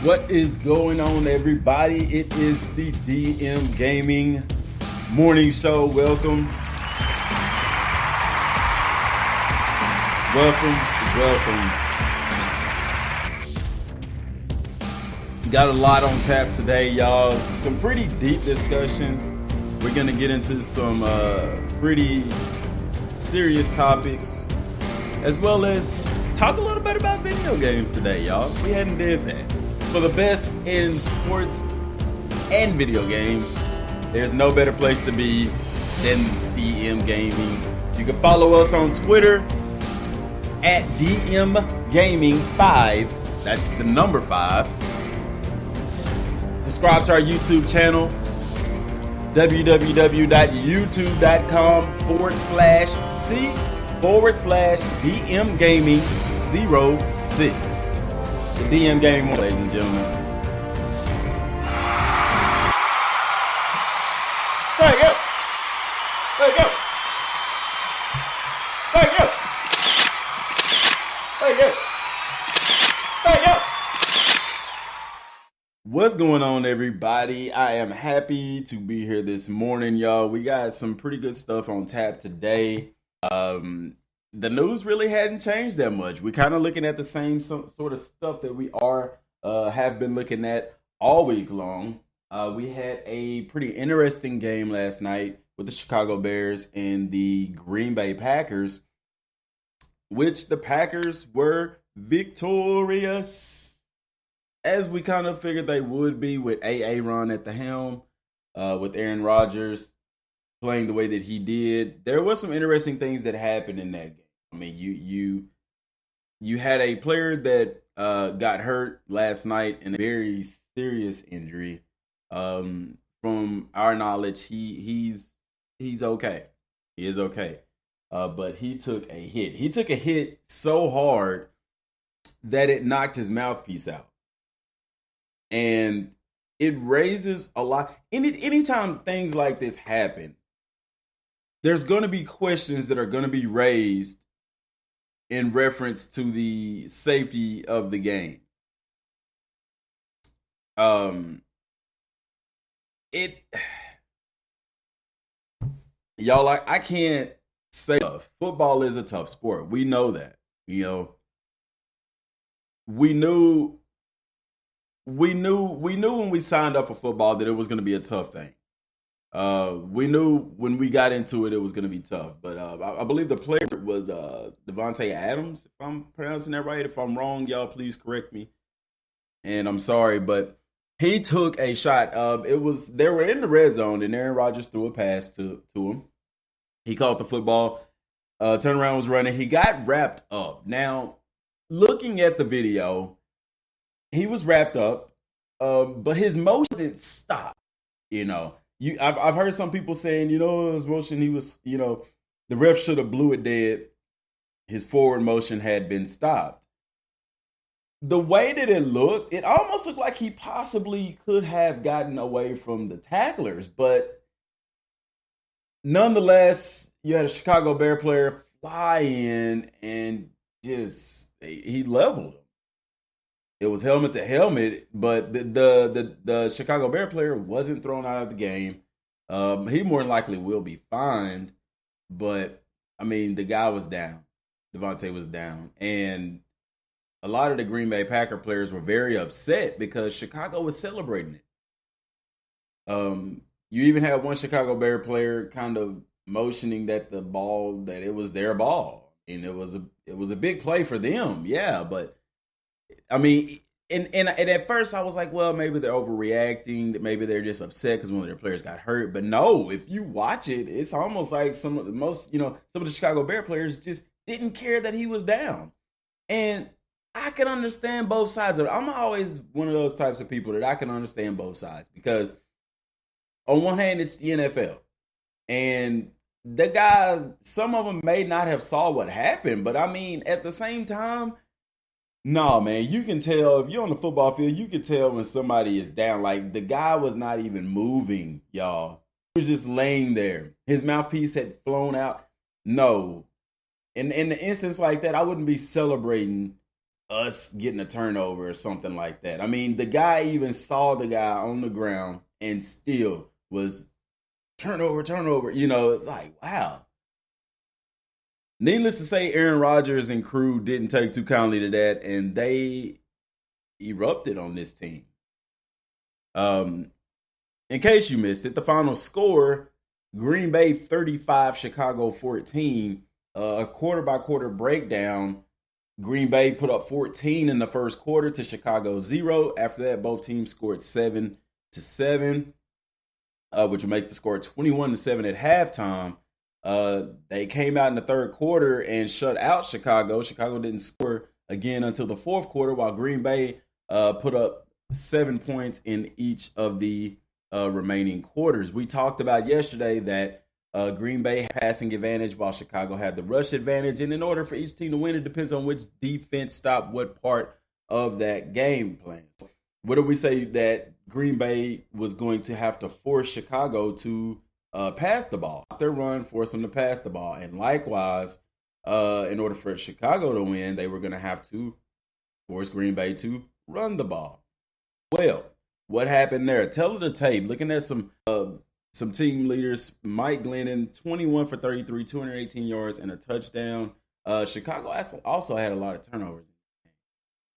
What is going on, everybody? It is the DM Gaming Morning Show. Welcome. Got a lot on tap today, y'all. Some pretty deep discussions. We're going to get into some pretty serious topics, as well as talk a little bit about video games today, y'all. We hadn't did that. For the best in sports and video games, there's no better place to be than DM Gaming. You can follow us on Twitter at DMGaming5. That's the number 5. Subscribe to our YouTube channel, www.youtube.com/C/DMGaming06. The DM Gaming, ladies and gentlemen. There you go. There you go. There you go. There you go. There you go. What's going on, everybody? I am happy to be here this morning, y'all. We got some pretty good stuff on tap today. The news really hadn't changed that much. We're kind of looking at the same sort of stuff that we have been looking at all week long. We had a pretty interesting game last night with the Chicago Bears and the Green Bay Packers, which the Packers were victorious, as we kind of figured they would be, with Ron at the helm, with Aaron Rodgers playing the way that he did. There was some interesting things that happened in that game. I mean, you had a player that got hurt last night in a very serious injury. From our knowledge, he's okay. He is okay. But he took a hit. He took a hit so hard that it knocked his mouthpiece out. And it raises a lot. Anytime things like this happen, there's going to be questions that are going to be raised in reference to the safety of the game. Y'all, I can't say football is a tough sport. We know that. You know, we knew when we signed up for football that it was going to be a tough thing. We knew when we got into it, it was going to be tough. But I believe the player was Devontae Adams, if I'm pronouncing that right. If I'm wrong, y'all please correct me. And I'm sorry, but he took a shot. They were in the red zone, and Aaron Rodgers threw a pass to him. He caught the football, turnaround was running. He got wrapped up. Now, looking at the video, he was wrapped up, but his motion didn't stop, you know. I've heard some people saying, his motion, the ref should have blew it dead. His forward motion had been stopped. The way that it looked, it almost looked like he possibly could have gotten away from the tacklers. But nonetheless, you had a Chicago Bear player fly in and he leveled him. It was helmet to helmet, but the Chicago Bear player wasn't thrown out of the game. He more than likely will be fined, but I mean, the guy was down. Devontae was down, and a lot of the Green Bay Packer players were very upset because Chicago was celebrating it. You even had one Chicago Bear player kind of motioning that that it was their ball, and it was a big play for them, yeah, but. I mean, and at first I was like, well, maybe they're overreacting, that maybe they're just upset because one of their players got hurt. But no, if you watch it, it's almost like some of the Chicago Bear players just didn't care that he was down. And I can understand both sides of it. I'm always one of those types of people that I can understand both sides, because on one hand, it's the NFL. And the guys, some of them may not have saw what happened, but I mean, at the same time, no, man, you can tell if you're on the football field, you can tell when somebody is down. Like, the guy was not even moving, y'all. He was just laying there. His mouthpiece had flown out. No. In the instance like that, I wouldn't be celebrating us getting a turnover or something like that. I mean, the guy even saw the guy on the ground and still was turnover. You know, it's like, wow. Needless to say, Aaron Rodgers and crew didn't take too kindly to that, and they erupted on this team. In case you missed it, the final score, Green Bay 35, Chicago 14. A quarter-by-quarter breakdown. Green Bay put up 14 in the first quarter to Chicago 0. After that, both teams scored 7-7, which would make the score 21-7 at halftime. They came out in the third quarter and shut out Chicago. Chicago didn't score again until the fourth quarter, while Green Bay put up 7 points in each of the remaining quarters. We talked about yesterday that Green Bay had passing advantage while Chicago had the rush advantage. And in order for each team to win, it depends on which defense stopped what part of that game plan. So what do we say that Green Bay was going to have to force Chicago to pass the ball? Their run forced them to pass the ball. And likewise, in order for Chicago to win, they were going to have to force Green Bay to run the ball. Well, what happened there? Tell of the tape. Looking at some team leaders, Mike Glennon, 21 for 33, 218 yards, and a touchdown. Chicago also had a lot of turnovers.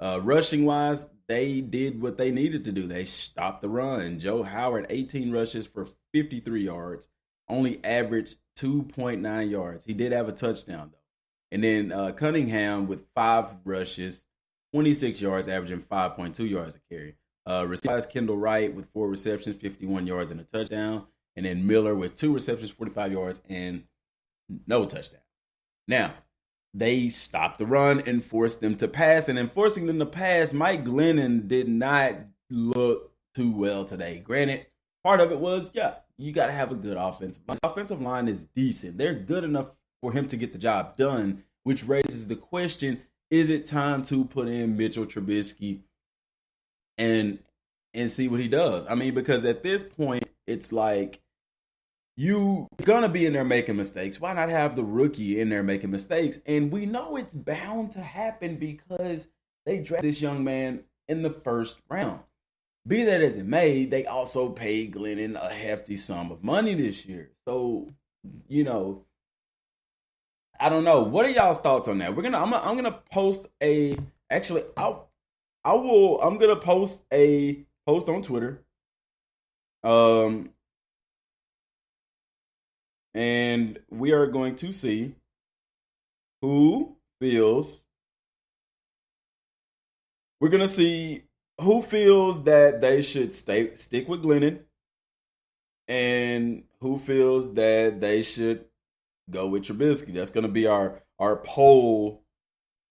Rushing-wise, they did what they needed to do. They stopped the run. Joe Howard, 18 rushes for 53 yards, only averaged 2.9 yards. He did have a touchdown, though. And then Cunningham with 5 rushes, 26 yards, averaging 5.2 yards a carry. Receivers, Kendall Wright with 4 receptions, 51 yards, and a touchdown. And then Miller with 2 receptions, 45 yards, and no touchdown. Now, they stopped the run and forced them to pass. And in forcing them to pass, Mike Glennon did not look too well today. Granted, part of it was, you got to have a good offensive line. His offensive line is decent. They're good enough for him to get the job done, which raises the question, is it time to put in Mitchell Trubisky and see what he does? I mean, because at this point, it's like, you're going to be in there making mistakes. Why not have the rookie in there making mistakes? And we know it's bound to happen because they drafted this young man in the first round. Be that as it may, they also paid Glennon a hefty sum of money this year. So, you know, I don't know. What are y'all's thoughts on that? I'm gonna post I'm gonna post a post on Twitter. And we are going to see who feels that they should stick with Glennon and who feels that they should go with Trubisky. That's going to be our poll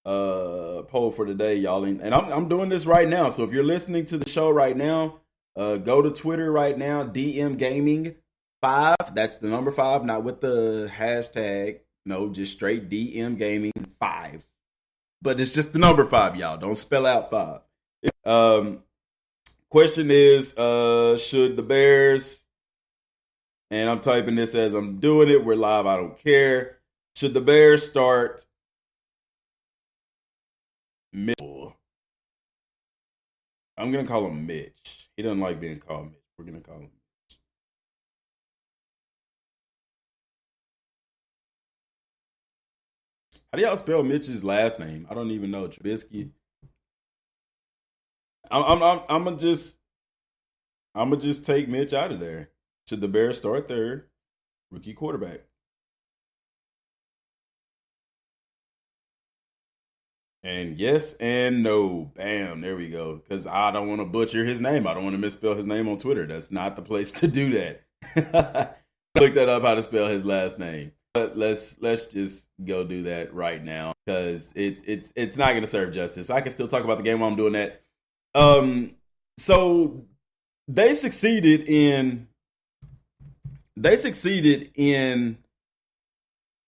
for today, y'all. And I'm doing this right now. So if you're listening to the show right now, go to Twitter right now, DM Gaming 5. That's the number 5, not with the hashtag. No, just straight DM Gaming 5. But it's just the number 5, y'all. Don't spell out 5. Question is, should the Bears, and I'm typing this as I'm doing it, we're live, I don't care. Should the Bears start Mitchell? I'm going to call him Mitch. He doesn't like being called Mitch. We're going to call him Mitch. How do y'all spell Mitch's last name? I don't even know. Trubisky. I'm gonna just take Mitch out of there. Should the Bears start their rookie quarterback? And yes and no. Bam. There we go. Because I don't want to butcher his name. I don't want to misspell his name on Twitter. That's not the place to do that. Look that up, how to spell his last name. But let's just go do that right now because it's not going to serve justice. I can still talk about the game while I'm doing that. So they succeeded in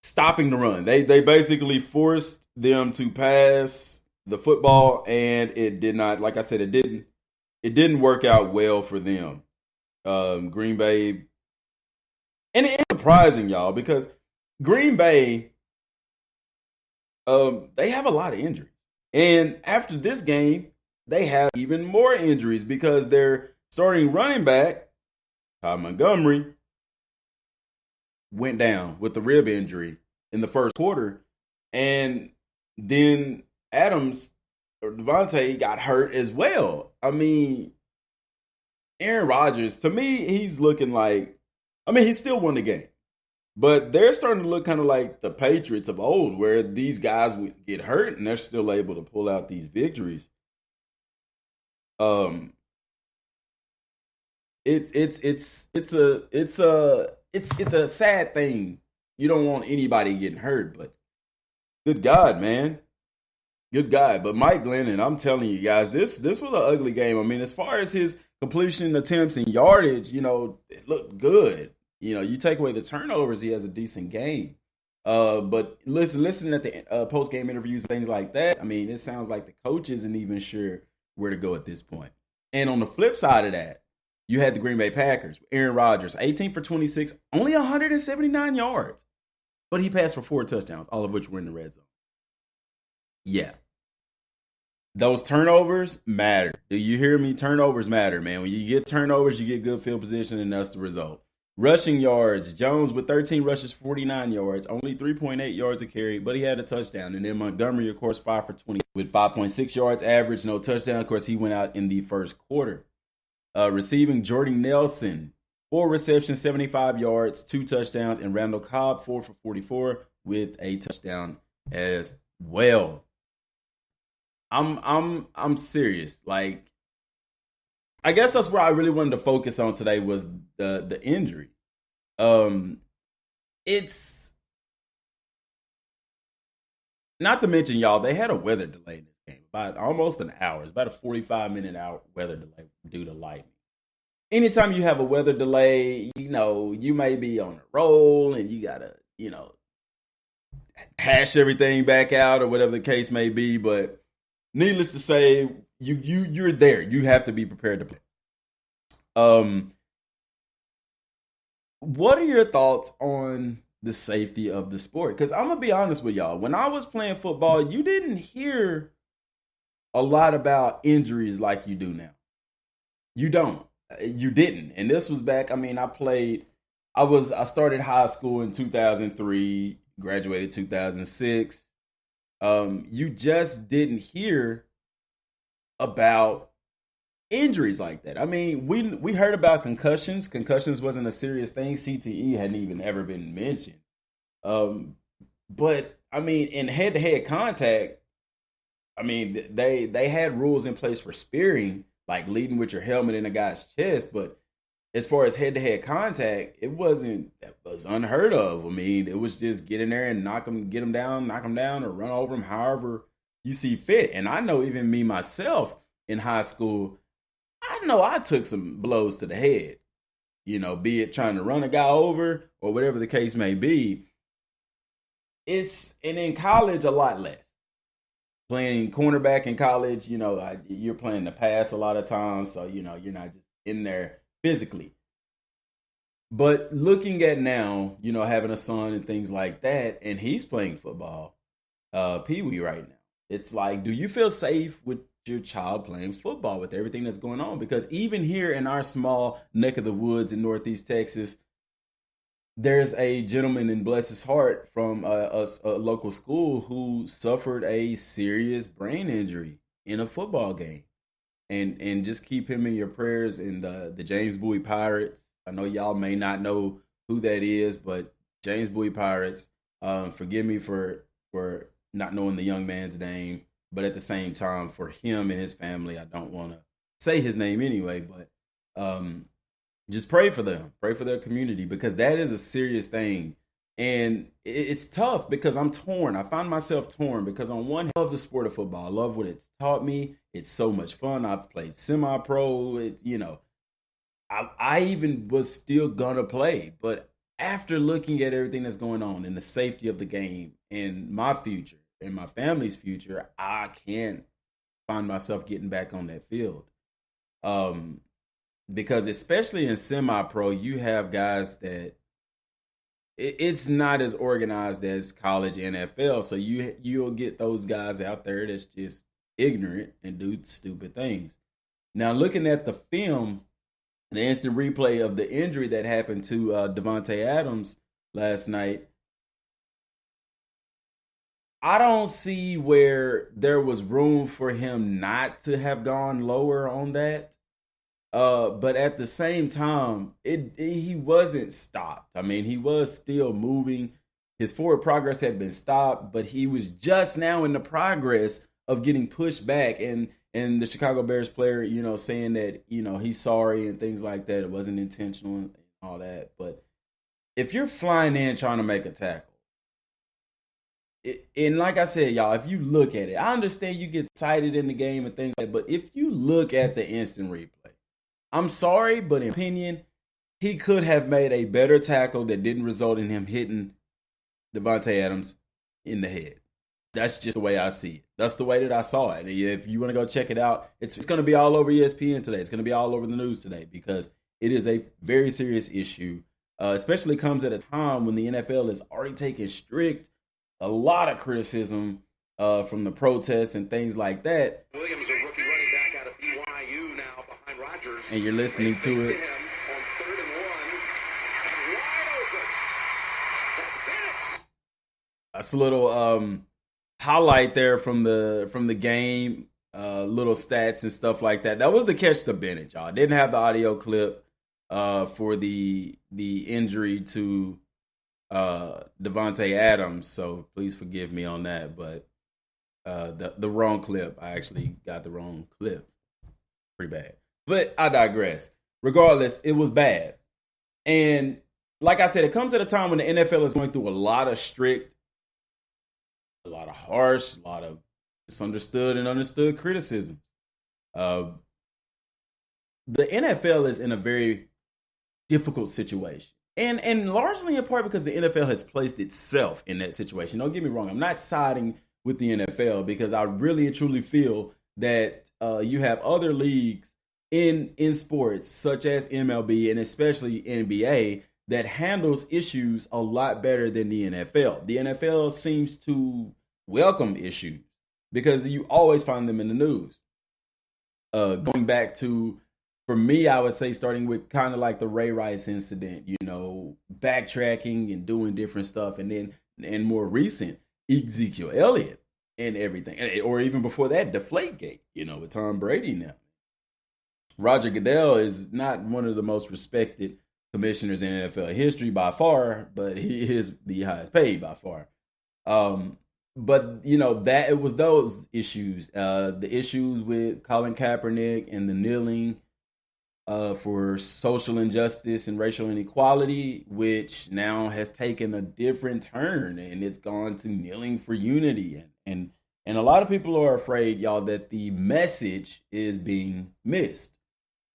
stopping the run. They basically forced them to pass the football, and it did not. Like I said, it didn't work out well for them. Green Bay, and it's surprising, y'all, because Green Bay, they have a lot of injuries. And after this game, they have even more injuries because their starting running back, Todd Montgomery, went down with the rib injury in the first quarter. And then Adams or Devontae got hurt as well. I mean, Aaron Rodgers, to me, he's looking like, I mean, he still won the game. But they're starting to look kind of like the Patriots of old, where these guys would get hurt and they're still able to pull out these victories. Um, it's a sad thing. You don't want anybody getting hurt, but good God, man, good God. But Mike Glennon, I'm telling you guys, this was an ugly game. I mean, as far as his completion attempts and yardage, it looked good. You take away the turnovers, he has a decent game. But listening at the post game interviews and things like that, I mean, it sounds like the coach isn't even sure where to go at this point. And on the flip side of that, you had the Green Bay Packers, Aaron Rodgers, 18 for 26, only 179 yards, but he passed for 4 touchdowns, all of which were in the red zone. Yeah, those turnovers matter. Do you hear me? Turnovers matter, man. When you get turnovers, you get good field position, and that's the result. Rushing yards, Jones with 13 rushes, 49 yards, only 3.8 yards a carry, but he had a touchdown. And then Montgomery, of course, 5 for 20 with 5.6 yards average, no touchdown. Of course, he went out in the first quarter. Receiving, Jordy Nelson, 4 receptions, 75 yards, 2 touchdowns, and Randall Cobb, 4 for 44 with a touchdown as well. I'm serious. Like, I guess that's where I really wanted to focus on today was the injury. It's not to mention, y'all, they had a weather delay in this game, about almost an hour. It's about a 45-minute hour weather delay due to lightning. Anytime you have a weather delay, you may be on a roll and you gotta, hash everything back out or whatever the case may be. But needless to say, you're there. You have to be prepared to play. What are your thoughts on the safety of the sport? Because I'm gonna be honest with y'all. When I was playing football, you didn't hear a lot about injuries like you do now. You don't. You didn't. And this was back. I mean, I started high school in 2003, graduated 2006. You just didn't hear about injuries like that. I mean, we heard about concussions. Concussions wasn't a serious thing. CTE hadn't even ever been mentioned. But I mean, in head-to-head contact, I mean, they had rules in place for spearing, like leading with your helmet in a guy's chest. But as far as head-to-head contact, it was unheard of. I mean, it was just get in there and knock them down, or run over them, however you see fit. And I know even me myself in high school, I know I took some blows to the head, be it trying to run a guy over or whatever the case may be. And in college, a lot less. Playing cornerback in college, you're playing the pass a lot of times, so you're not just in there physically. But looking at now, having a son and things like that, and he's playing football, Pee Wee right now. It's like, do you feel safe with your child playing football with everything that's going on? Because even here in our small neck of the woods in Northeast Texas, there's a gentleman, in bless his heart, from a local school who suffered a serious brain injury in a football game. And just keep him in your prayers. And the James Bowie Pirates, I know y'all may not know who that is, but James Bowie Pirates, forgive me for not knowing the young man's name, but at the same time, for him and his family, I don't want to say his name anyway, but just pray for them, pray for their community, because that is a serious thing. And it's tough because I'm torn. I find myself torn because on one hand, I love the sport of football. I love what it's taught me. It's so much fun. I've played semi-pro. I even was still gonna play, but after looking at everything that's going on and the safety of the game and my future and my family's future, I can't find myself getting back on that field. Because especially in semi-pro, you have guys that it's not as organized as college NFL. So you'll get those guys out there that's just ignorant and do stupid things. Now, looking at the film, the instant replay of the injury that happened to Devontae Adams last night, I don't see where there was room for him not to have gone lower on that. But at the same time, he wasn't stopped. I mean, he was still moving. His forward progress had been stopped, but he was just now in the progress of getting pushed back. And the Chicago Bears player, saying that, he's sorry and things like that. It wasn't intentional and all that. But if you're flying in trying to make a tackle, and like I said, y'all, if you look at it, I understand you get excited in the game and things like that. But if you look at the instant replay, I'm sorry, but in opinion, he could have made a better tackle that didn't result in him hitting Devontae Adams in the head. That's just the way I see it. That's the way that I saw it. If you want to go check it out, it's going to be all over ESPN today. It's going to be all over the news today because it is a very serious issue, especially comes at a time when the NFL is already taking a lot of criticism from the protests and things like that. Williams, a rookie running back out of BYU now behind Rodgers. And you're listening to it. That's a little highlight there from the game, little stats and stuff like that. That was the catch to Bennett, y'all. Didn't have the audio clip for the injury to Devontae Adams, so please forgive me on that. But the wrong clip. I actually got the wrong clip. Pretty bad. But I digress. Regardless, it was bad. And like I said, it comes at a time when the NFL is going through a lot of strict, a lot of harsh, a lot of misunderstood and understood criticism. The NFL is in a very difficult situation. And largely in part because the NFL has placed itself in that situation. Don't get me wrong. I'm not siding with the NFL because I really and truly feel that you have other leagues in sports such as MLB and especially NBA that handles issues a lot better than the NFL. The NFL seems to welcome issues because you always find them in the news. Going back to, for me, I would say starting with kind of like the Ray Rice incident, backtracking and doing different stuff. And then more recent, Ezekiel Elliott and everything. Or even before that, Deflategate, with Tom Brady now. Roger Goodell is not one of the most respected commissioners in NFL history by far, but he is the highest paid by far. But that it was those issues, the issues with Colin Kaepernick and the kneeling for social injustice and racial inequality, which now has taken a different turn and it's gone to kneeling for unity. And a lot of people are afraid, y'all, that the message is being missed.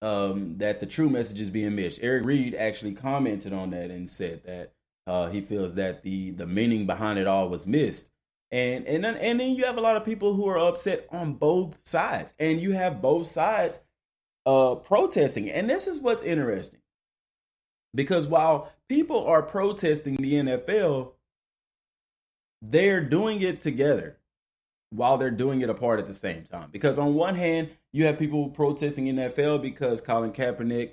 That the true message is being missed. Eric Reed actually commented on that and said that he feels that the meaning behind it all was missed. And then you have a lot of people who are upset on both sides, and you have both sides protesting. And this is what's interesting, because while people are protesting the NFL, they're doing it together while they're doing it apart at the same time. Because on one hand, you have people protesting NFL because Colin Kaepernick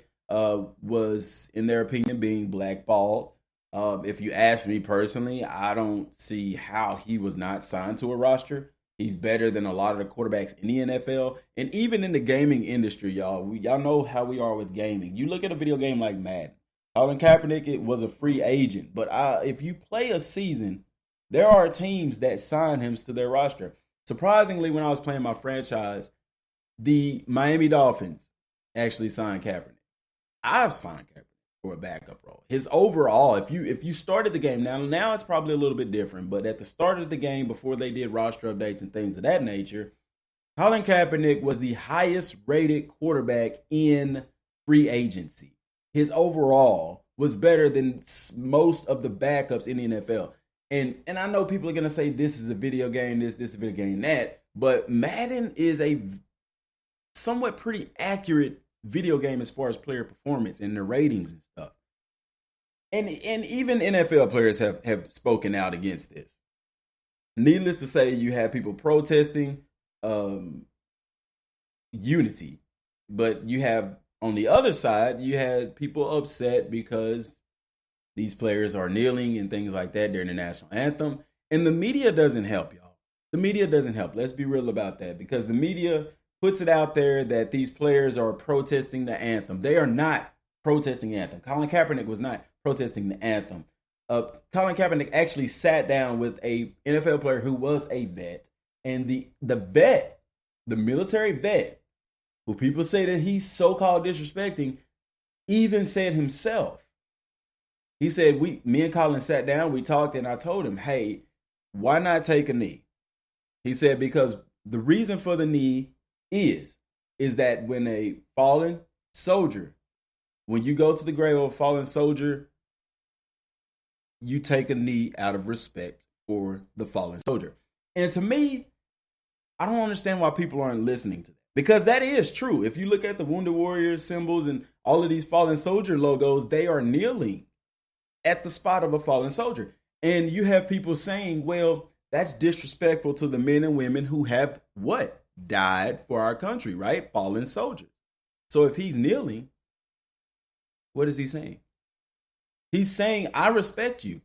was, in their opinion, being blackballed. If you ask me personally, I don't see how he was not signed to a roster. He's better than a lot of the quarterbacks in the NFL. And even in the gaming industry, y'all know how we are with gaming. You look at a video game like Madden. Colin Kaepernick was a free agent. But if you play a season, there are teams that sign him to their roster. Surprisingly, when I was playing my franchise, the Miami Dolphins actually signed Kaepernick. I've signed Kaepernick for a backup role. His overall, if you started the game, now it's probably a little bit different, but at the start of the game, before they did roster updates and things of that nature, Colin Kaepernick was the highest rated quarterback in free agency. His overall was better than most of the backups in the NFL. And I know people are going to say this is a video game, this is a video game, that, but Madden is a somewhat pretty accurate video game as far as player performance and the ratings and stuff. and even NFL players have spoken out against this. Needless to say, you have people protesting unity, but you have on the other side, you had people upset because these players are kneeling and things like that during the national anthem, and the media doesn't help, y'all. The media doesn't help. Let's be real about that, because the media puts it out there that these players are protesting the anthem. They are not protesting the anthem. Colin Kaepernick was not protesting the anthem. Colin Kaepernick actually sat down with a NFL player who was a vet, and the vet, the military vet, who people say that he's so-called disrespecting, even said himself. He said, me and Colin sat down, we talked, and I told him, hey, why not take a knee? He said, because the reason for the knee is that when a fallen soldier, when you go to the grave of a fallen soldier, you take a knee out of respect for the fallen soldier. And to me, I don't understand why people aren't listening to that, because that is true. If you look at the Wounded Warrior symbols and all of these fallen soldier logos, they are kneeling at the spot of a fallen soldier. And you have people saying, well, that's disrespectful to the men and women who have what? Died for our country, right? Fallen soldiers. So if he's kneeling, what is he saying? He's saying, I respect you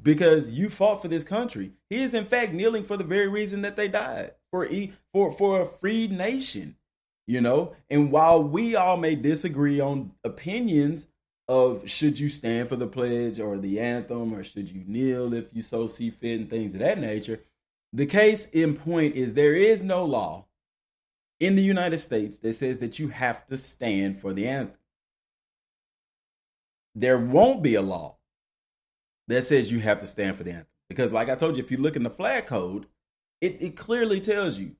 because you fought for this country. He is in fact kneeling for the very reason that they died, for a freed nation, you know? And while we all may disagree on opinions of should you stand for the pledge or the anthem, or should you kneel if you so see fit, and things of that nature, the case in point is there is no law in the United States that says that you have to stand for the anthem. There won't be a law that says you have to stand for the anthem, because like I told you, if you look in the flag code, it clearly tells you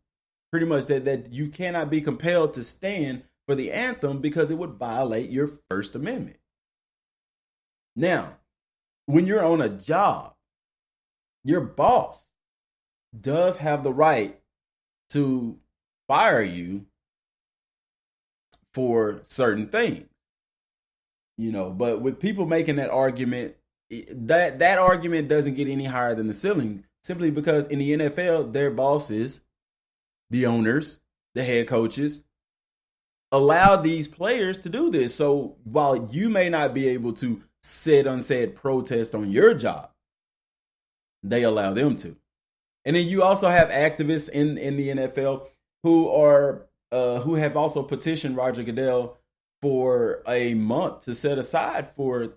pretty much that you cannot be compelled to stand for the anthem because it would violate your First Amendment. Now, when you're on a job, your boss does have the right to fire you for certain things, you know. But with people making that argument, that argument doesn't get any higher than the ceiling, simply because in the NFL, their bosses, the owners, the head coaches, allow these players to do this. So while you may not be able to said unsaid protest on your job, they allow them to. And then you also have activists in the NFL who have also petitioned Roger Goodell for a month to set aside for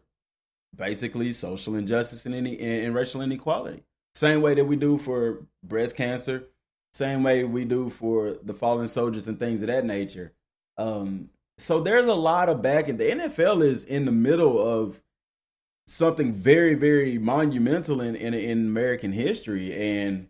basically social injustice and racial inequality. Same way that we do for breast cancer, same way we do for the fallen soldiers and things of that nature. So there's a lot of back, and the NFL is in the middle of something very, very monumental in American history. And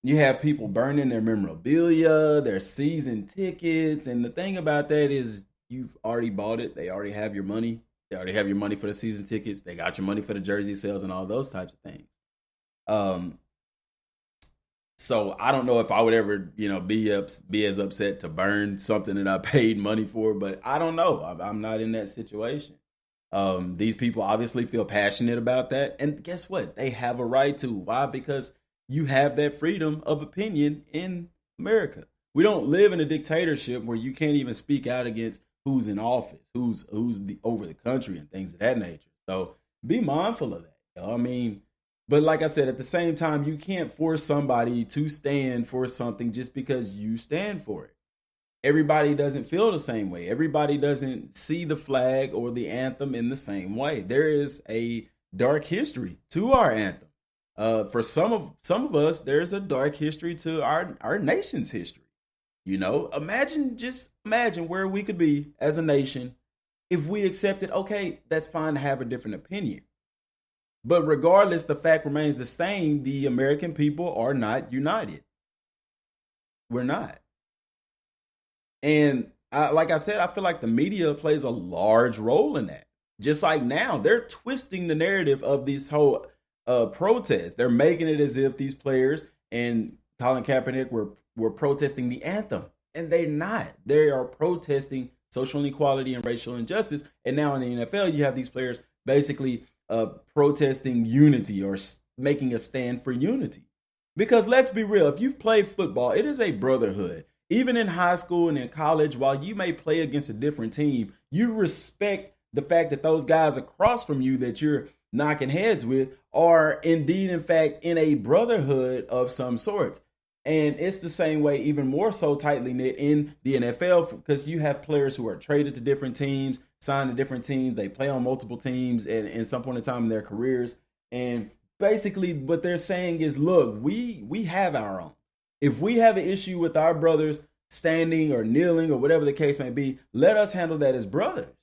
you have people burning their memorabilia, their season tickets. And the thing about that is you've already bought it. They already have your money. They already have your money for the season tickets. They got your money for the jersey sales and all those types of things. So I don't know if I would ever, be as upset to burn something that I paid money for, but I don't know. I'm not in that situation. These people obviously feel passionate about that. And guess what? They have a right to. Why? Because you have that freedom of opinion in America. We don't live in a dictatorship where you can't even speak out against who's in office, who's over the country and things of that nature. So be mindful of that. I mean, but like I said, at the same time, you can't force somebody to stand for something just because you stand for it. Everybody doesn't feel the same way. Everybody doesn't see the flag or the anthem in the same way. There is a dark history to our anthem. For some of us, there's a dark history to our nation's history. Imagine where we could be as a nation if we accepted, okay, that's fine to have a different opinion. But regardless, the fact remains the same. The American people are not united. We're not. And like I said, I feel like the media plays a large role in that. Just like now, they're twisting the narrative of this whole protest. They're making it as if these players and Colin Kaepernick were protesting the anthem. And they're not. They are protesting social inequality and racial injustice. And now in the NFL, you have these players basically protesting unity or making a stand for unity. Because let's be real, if you've played football, it is a brotherhood. Even in high school and in college, while you may play against a different team, you respect the fact that those guys across from you that you're knocking heads with are indeed, in fact, in a brotherhood of some sorts. And it's the same way, even more so tightly knit in the NFL, because you have players who are traded to different teams, signed to different teams. They play on multiple teams at some point in time in their careers. And basically what they're saying is, look, we have our own. If we have an issue with our brothers standing or kneeling or whatever the case may be, let us handle that as brothers.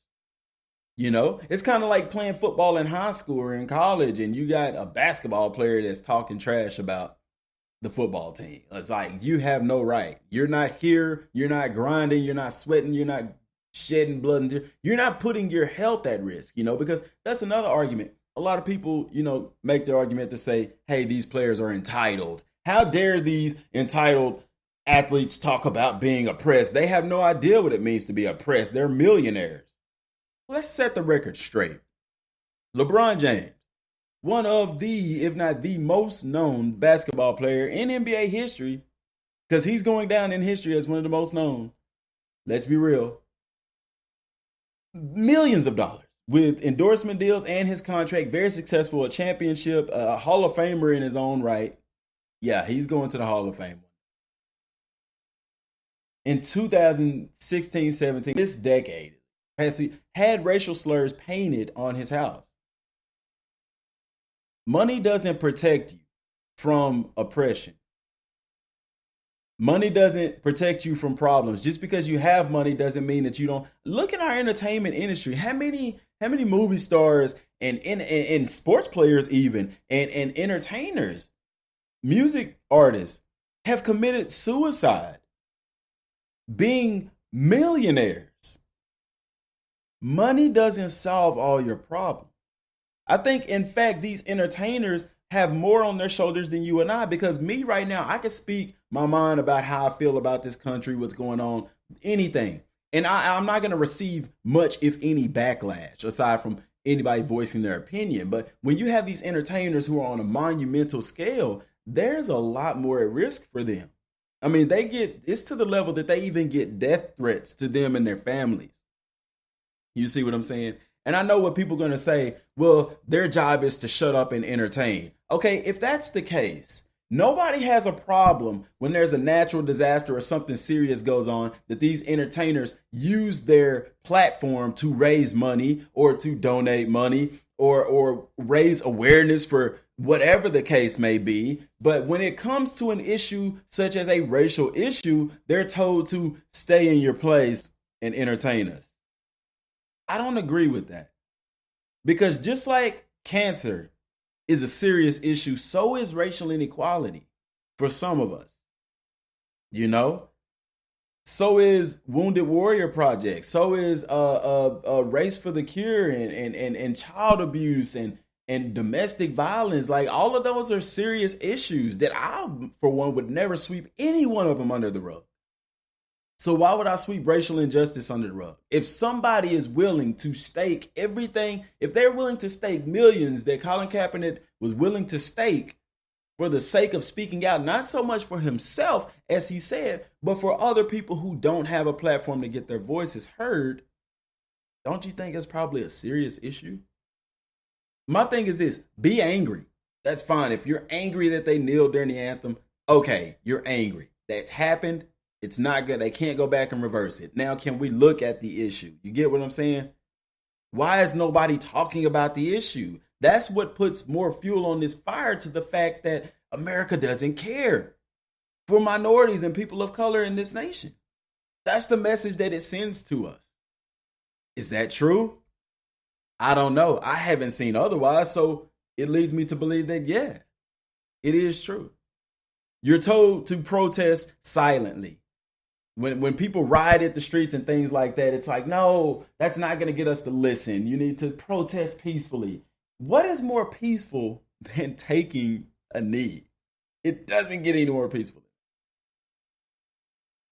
You know, it's kind of like playing football in high school or in college, and you got a basketball player that's talking trash about the football team. It's like, you have no right. You're not here. You're not grinding. You're not sweating. You're not shedding blood and tears. You're not putting your health at risk, because that's another argument. A lot of people, make the argument to say, hey, these players are entitled. How dare these entitled athletes talk about being oppressed? They have no idea what it means to be oppressed. They're millionaires. Let's set the record straight. LeBron James, one of the, if not the most known basketball player in NBA history, because he's going down in history as one of the most known. Let's be real. Millions of dollars with endorsement deals and his contract, very successful, a championship, a Hall of Famer in his own right. Yeah, he's going to the Hall of Fame. In 2016-17, this decade, has had racial slurs painted on his house. Money doesn't protect you from oppression. Money doesn't protect you from problems. Just because you have money doesn't mean that you don't. Look at our entertainment industry. How many movie stars and sports players even and entertainers, music artists have committed suicide being millionaires? Money doesn't solve all your problems. I think, in fact, these entertainers have more on their shoulders than you and I, because me right now, I can speak my mind about how I feel about this country, what's going on, anything. And I'm not going to receive much, if any, backlash aside from anybody voicing their opinion. But when you have these entertainers who are on a monumental scale, there's a lot more at risk for them. I mean, it's to the level that they even get death threats to them and their families. You see what I'm saying? And I know what people are going to say, well, their job is to shut up and entertain. Okay, if that's the case, nobody has a problem when there's a natural disaster or something serious goes on that these entertainers use their platform to raise money or to donate money or raise awareness for whatever the case may be. But when it comes to an issue such as a racial issue, they're told to stay in your place and entertain us. I don't agree with that. Because just like cancer is a serious issue, so is racial inequality for some of us. So is Wounded Warrior Project. So is Race for the Cure and child abuse and domestic violence. Like, all of those are serious issues that I, for one, would never sweep any one of them under the rug. So why would I sweep racial injustice under the rug? If somebody is willing to stake everything, if they're willing to stake millions that Colin Kaepernick was willing to stake for the sake of speaking out, not so much for himself, as he said, but for other people who don't have a platform to get their voices heard, don't you think it's probably a serious issue? My thing is this: be angry. That's fine. If you're angry that they kneeled during the anthem, okay, you're angry. That's happened. It's not good. They can't go back and reverse it. Now, can we look at the issue? You get what I'm saying? Why is nobody talking about the issue? That's what puts more fuel on this fire to the fact that America doesn't care for minorities and people of color in this nation. That's the message that it sends to us. Is that true? I don't know. I haven't seen otherwise, so it leads me to believe that, yeah, it is true. You're told to protest silently. When people riot the streets and things like that, it's like, no, that's not going to get us to listen. You need to protest peacefully. What is more peaceful than taking a knee? It doesn't get any more peaceful.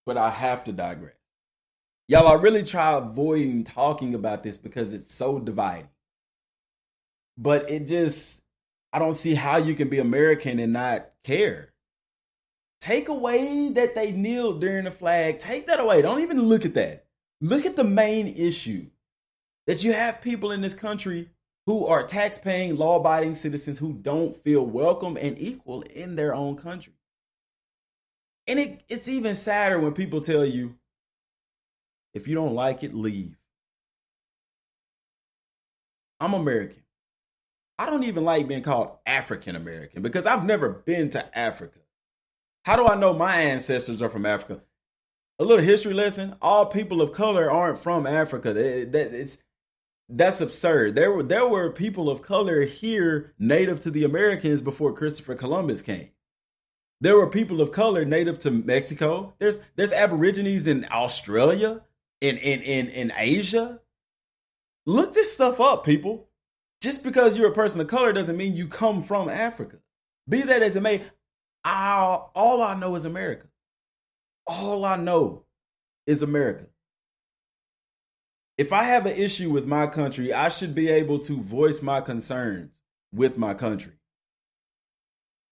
But I have to digress. Y'all, I really try avoiding talking about this because it's so dividing. But I don't see how you can be American and not care. Take away that they kneeled during the flag. Take that away. Don't even look at that. Look at the main issue that you have people in this country who are tax-paying, law-abiding citizens who don't feel welcome and equal in their own country. And it's even sadder when people tell you, if you don't like it, leave. I'm American. I don't even like being called African American because I've never been to Africa. How do I know my ancestors are from Africa? A little history lesson. All people of color aren't from Africa. That's absurd. There were people of color here native to the Americans before Christopher Columbus came. There were people of color native to Mexico. There's Aborigines in Australia, in Asia. Look this stuff up, people. Just because you're a person of color doesn't mean you come from Africa. Be that as it may, all I know is America. All I know is America. If I have an issue with my country, I should be able to voice my concerns with my country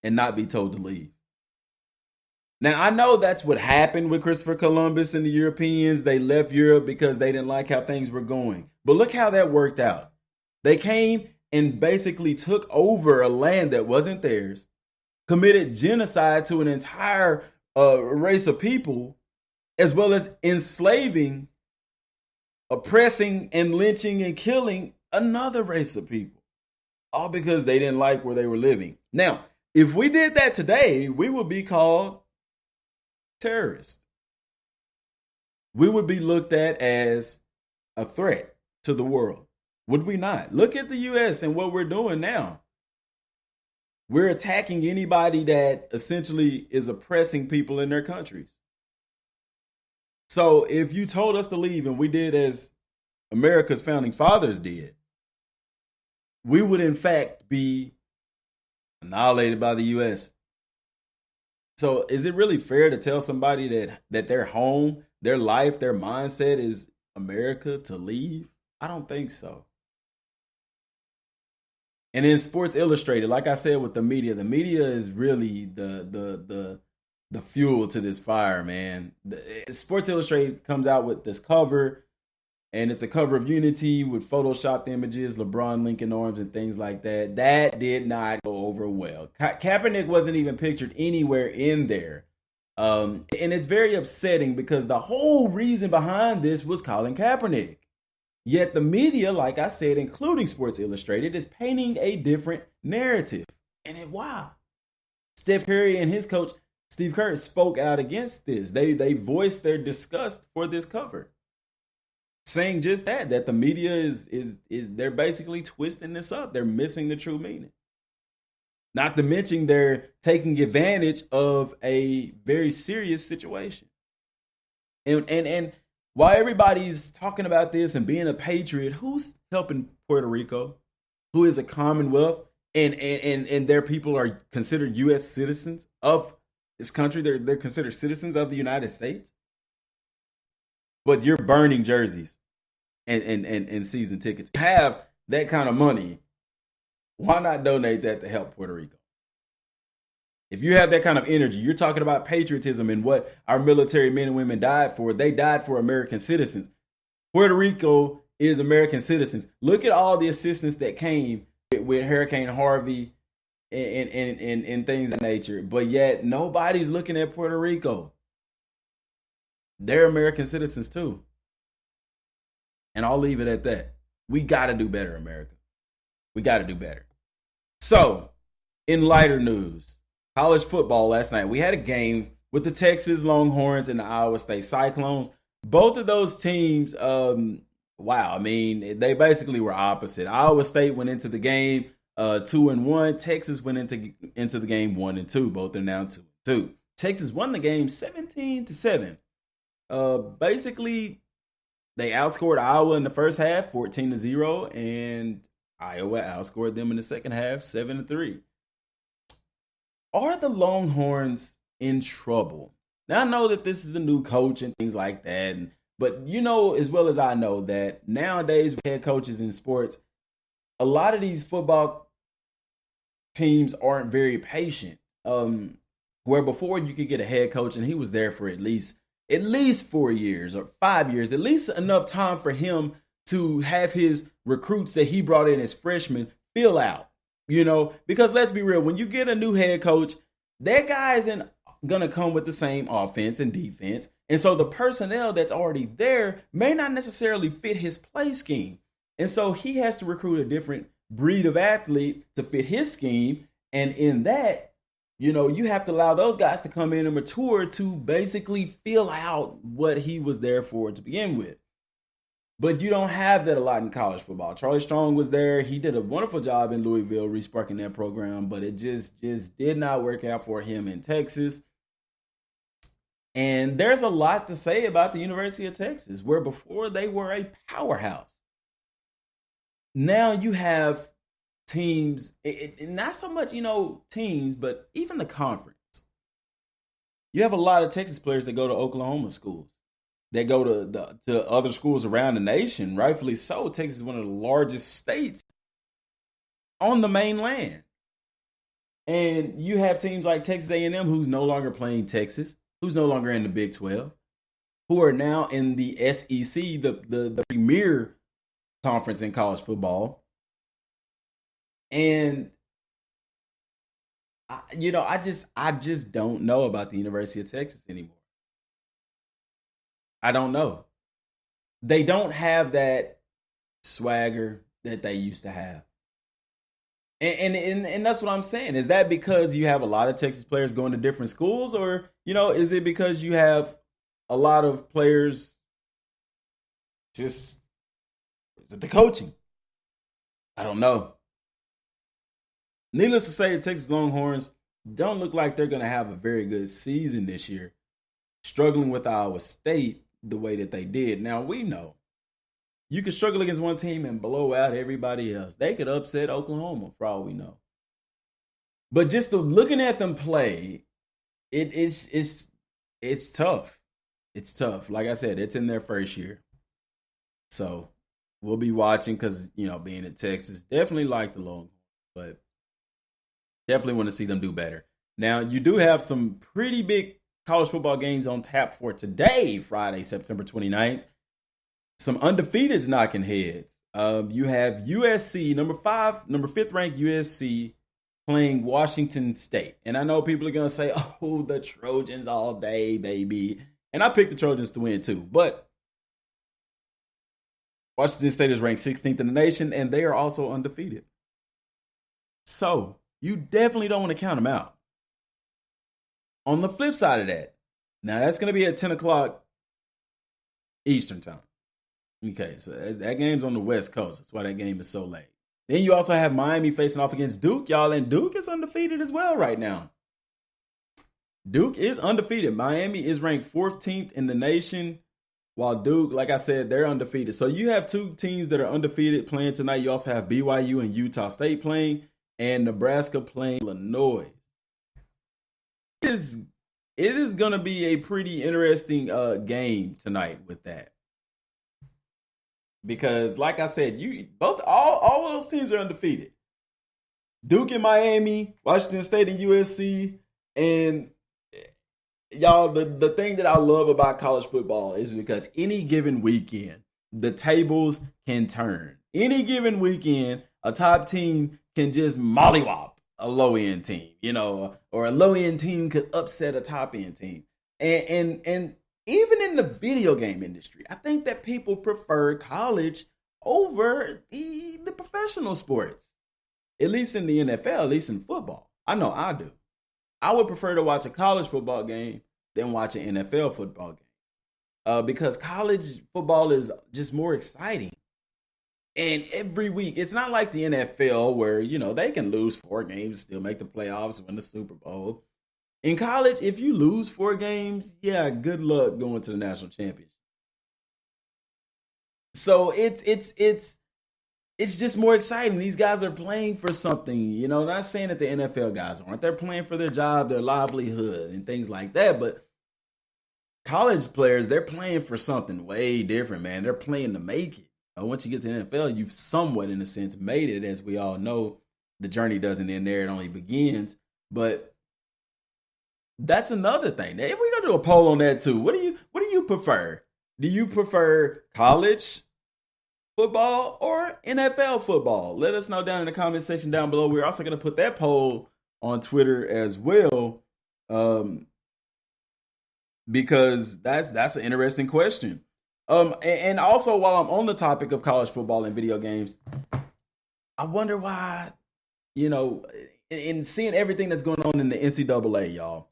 and not be told to leave. Now, I know that's what happened with Christopher Columbus and the Europeans. They left Europe because they didn't like how things were going. But look how that worked out. They came and basically took over a land that wasn't theirs, committed genocide to an entire race of people, as well as enslaving, oppressing, and lynching and killing another race of people, all because they didn't like where they were living. Now, if we did that today, we would be called terrorists. We would be looked at as a threat to the world. Would we not? Look at the U.S. and what we're doing now. We're attacking anybody that essentially is oppressing people in their countries. So if you told us to leave and we did as America's founding fathers did, we would in fact be annihilated by the U.S. So is it really fair to tell somebody that their home, their life, their mindset is America to leave? I don't think so. And in Sports Illustrated, like I said with the media is really the fuel to this fire, man. Sports Illustrated comes out with this cover, and it's a cover of Unity with photoshopped images, LeBron linking arms and things like that. That did not go over well. Kaepernick wasn't even pictured anywhere in there. And it's very upsetting because the whole reason behind this was Colin Kaepernick. Yet the media, like I said, including Sports Illustrated, is painting a different narrative. And why? Steph Curry and his coach, Steve Kerr, spoke out against this. They voiced their disgust for this cover, saying just that the media is they're basically twisting this up. They're missing the true meaning. Not to mention they're taking advantage of a very serious situation. And while everybody's talking about this and being a patriot, who's helping Puerto Rico, who is a commonwealth, and their people are considered U.S. citizens of this country? They're considered citizens of the United States. But you're burning jerseys and season tickets. You have that kind of money. Why not donate that to help Puerto Rico? If you have that kind of energy, you're talking about patriotism and what our military men and women died for. They died for American citizens. Puerto Rico is American citizens. Look at all the assistance that came with Hurricane Harvey and things of that nature. But yet nobody's looking at Puerto Rico. They're American citizens too. And I'll leave it at that. We got to do better, America. We got to do better. So, in lighter news, college football last night, we had a game with the Texas Longhorns and the Iowa State Cyclones. Both of those teams, wow, I mean, they basically were opposite. Iowa State went into the game 2-1. Texas went into the game 1-2. Both are now 2-2. Texas won the game 17-7. Basically, they outscored Iowa in the first half 14-0, and Iowa outscored them in the second half 7-3. Are the Longhorns in trouble? Now, I know that this is a new coach and things like that, But you know as well as I know that nowadays with head coaches in sports, a lot of these football teams aren't very patient. Where before you could get a head coach and he was there for at least 4 years or 5 years, at least enough time for him to have his recruits that he brought in as freshmen fill out. Because let's be real, when you get a new head coach, that guy isn't gonna come with the same offense and defense. And so the personnel that's already there may not necessarily fit his play scheme. And so he has to recruit a different breed of athlete to fit his scheme. And in that, you have to allow those guys to come in and mature to basically fill out what he was there for to begin with. But you don't have that a lot in college football. Charlie Strong was there. He did a wonderful job in Louisville resparking that program, but it just did not work out for him in Texas. And there's a lot to say about the University of Texas, where before they were a powerhouse. Now you have teams, not so much, teams, but even the conference. You have a lot of Texas players that go to Oklahoma schools. They go to other schools around the nation, rightfully so. Texas is one of the largest states on the mainland. And you have teams like Texas A&M who's no longer playing Texas, who's no longer in the Big 12, who are now in the SEC, the premier conference in college football. And I just don't know about the University of Texas anymore. I don't know. They don't have that swagger that they used to have. And that's what I'm saying. Is that because you have a lot of Texas players going to different schools, or is it because you have a lot of players is it the coaching? I don't know. Needless to say, the Texas Longhorns don't look like they're going to have a very good season this year, struggling with Iowa State the way that they did. Now, we know you can struggle against one team and blow out everybody else. They could upset Oklahoma for all we know. But just looking at them play, it's tough. It's tough. Like I said, it's in their first year. So we'll be watching because, being in Texas, definitely like the Longhorns, but definitely want to see them do better. Now, you do have some pretty big college football games on tap for today, Friday, September 29th. Some undefeateds knocking heads. You have USC, number 5th ranked USC playing Washington State. And I know people are going to say, oh, the Trojans all day, baby. And I picked the Trojans to win too. But Washington State is ranked 16th in the nation, and they are also undefeated. So you definitely don't want to count them out. On the flip side of that, now that's going to be at 10 o'clock Eastern time. Okay, so that game's on the West Coast. That's why that game is so late. Then you also have Miami facing off against Duke, y'all, and Duke is undefeated as well right now. Duke is undefeated. Miami is ranked 14th in the nation, while Duke, like I said, they're undefeated. So you have two teams that are undefeated playing tonight. You also have BYU and Utah State playing, and Nebraska playing Illinois. It is going to be a pretty interesting game tonight with that. Because, like I said, all of those teams are undefeated. Duke and Miami, Washington State and USC, and y'all, the thing that I love about college football is because any given weekend, the tables can turn. Any given weekend, a top team can just mollywop a low-end team, or a low-end team could upset a top-end team. And even in the video game industry, I think that people prefer college over the professional sports. At least in the NFL, at least in football. I know I do. I would prefer to watch a college football game than watch an NFL football game. Because college football is just more exciting. And every week, it's not like the NFL where, they can lose 4 games, still make the playoffs, win the Super Bowl. In college, if you lose 4 games, good luck going to the national championship. So it's just more exciting. These guys are playing for something, not saying that the NFL guys aren't. They're playing for their job, their livelihood, and things like that. But college players, they're playing for something way different, man. They're playing to make it. Once you get to the NFL, you've somewhat, in a sense, made it. As we all know, the journey doesn't end there; it only begins. But that's another thing. If we're gonna do a poll on that too, what do you prefer? Do you prefer college football or NFL football? Let us know down in the comment section down below. We're also gonna put that poll on Twitter as well, because that's an interesting question. And also, while I'm on the topic of college football and video games, I wonder why, in seeing everything that's going on in the NCAA, y'all,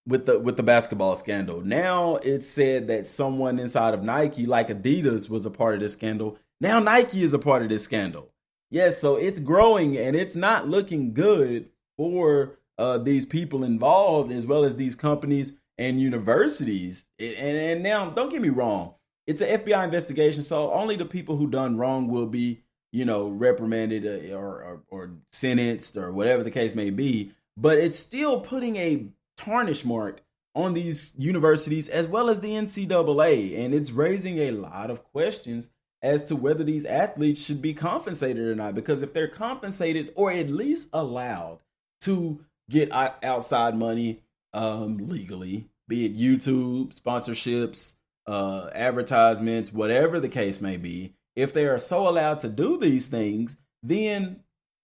with the basketball scandal. Now it's said that someone inside of Nike, like Adidas, was a part of this scandal. Now Nike is a part of this scandal. Yes, so it's growing and it's not looking good for these people involved, as well as these companies and universities. And now, don't get me wrong, it's an FBI investigation, so only the people who done wrong will be, reprimanded or sentenced or whatever the case may be. But it's still putting a tarnish mark on these universities as well as the NCAA, and it's raising a lot of questions as to whether these athletes should be compensated or not. Because if they're compensated or at least allowed to get outside money legally, be it YouTube sponsorships, advertisements, whatever the case may be, if they are so allowed to do these things, then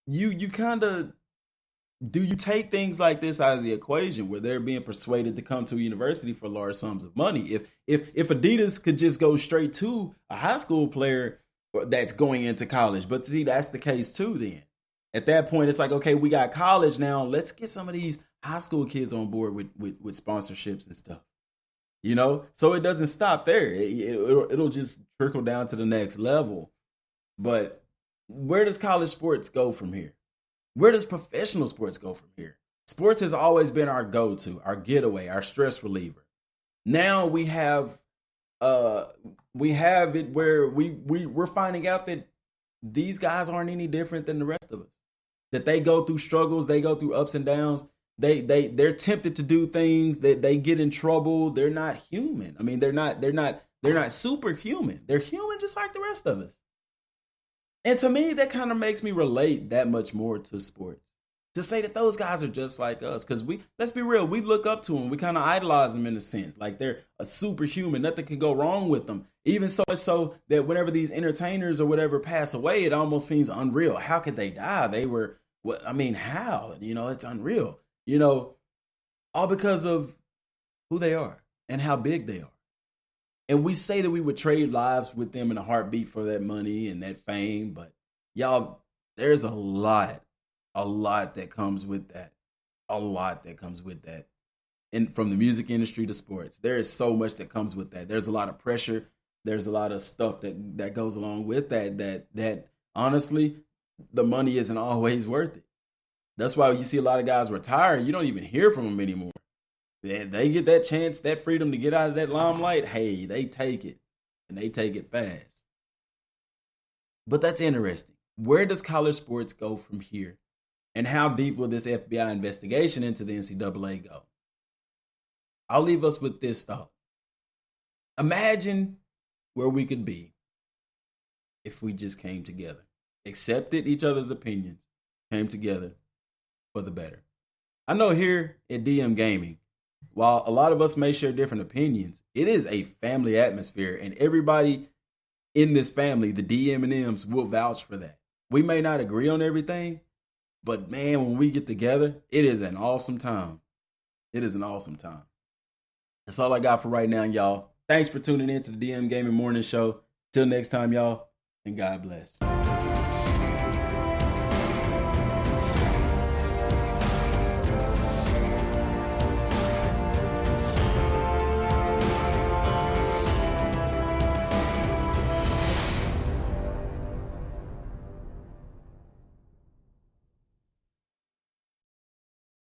you kind of, do you take things like this out of the equation where they're being persuaded to come to a university for large sums of money? If Adidas could just go straight to a high school player that's going into college, but see, that's the case too. Then at that point, it's like, okay, we got college now. Let's get some of these high school kids on board with sponsorships and stuff. So it doesn't stop there. It'll just trickle down to the next level. But where does college sports go from here? Where does professional sports go from here? Sports has always been our go-to, our getaway, our stress reliever. Now we have it where we're finding out that these guys aren't any different than the rest of us. That they go through struggles, they go through ups and downs. They're tempted to do things, that they get in trouble. They're not human. I mean, they're not superhuman. They're human just like the rest of us. And to me, that kind of makes me relate that much more to sports. To say that those guys are just like us. Because let's be real, we look up to them. We kind of idolize them in a sense. Like they're a superhuman. Nothing can go wrong with them. Even so much so that whenever these entertainers or whatever pass away, it almost seems unreal. How could they die? They were, how? It's unreal. All because of who they are and how big they are. And we say that we would trade lives with them in a heartbeat for that money and that fame. But y'all, there's a lot that comes with that. A lot that comes with that. And from the music industry to sports, there is so much that comes with that. There's a lot of pressure. There's a lot of stuff that goes along with that honestly, the money isn't always worth it. That's why you see a lot of guys retire. You don't even hear from them anymore. They get that chance, that freedom to get out of that limelight. Hey, they take it, and they take it fast. But that's interesting. Where does college sports go from here? And how deep will this FBI investigation into the NCAA go? I'll leave us with this thought. Imagine where we could be if we just came together, accepted each other's opinions, came together for the better. I know here at DM Gaming, while a lot of us may share different opinions, it is a family atmosphere, and everybody in this family, the DM&Ms, will vouch for that. We may not agree on everything, but man, when we get together, it is an awesome time. It is an awesome time. That's all I got for right now, y'all. Thanks for tuning in to the DM Gaming Morning Show. Till next time, y'all, and God bless.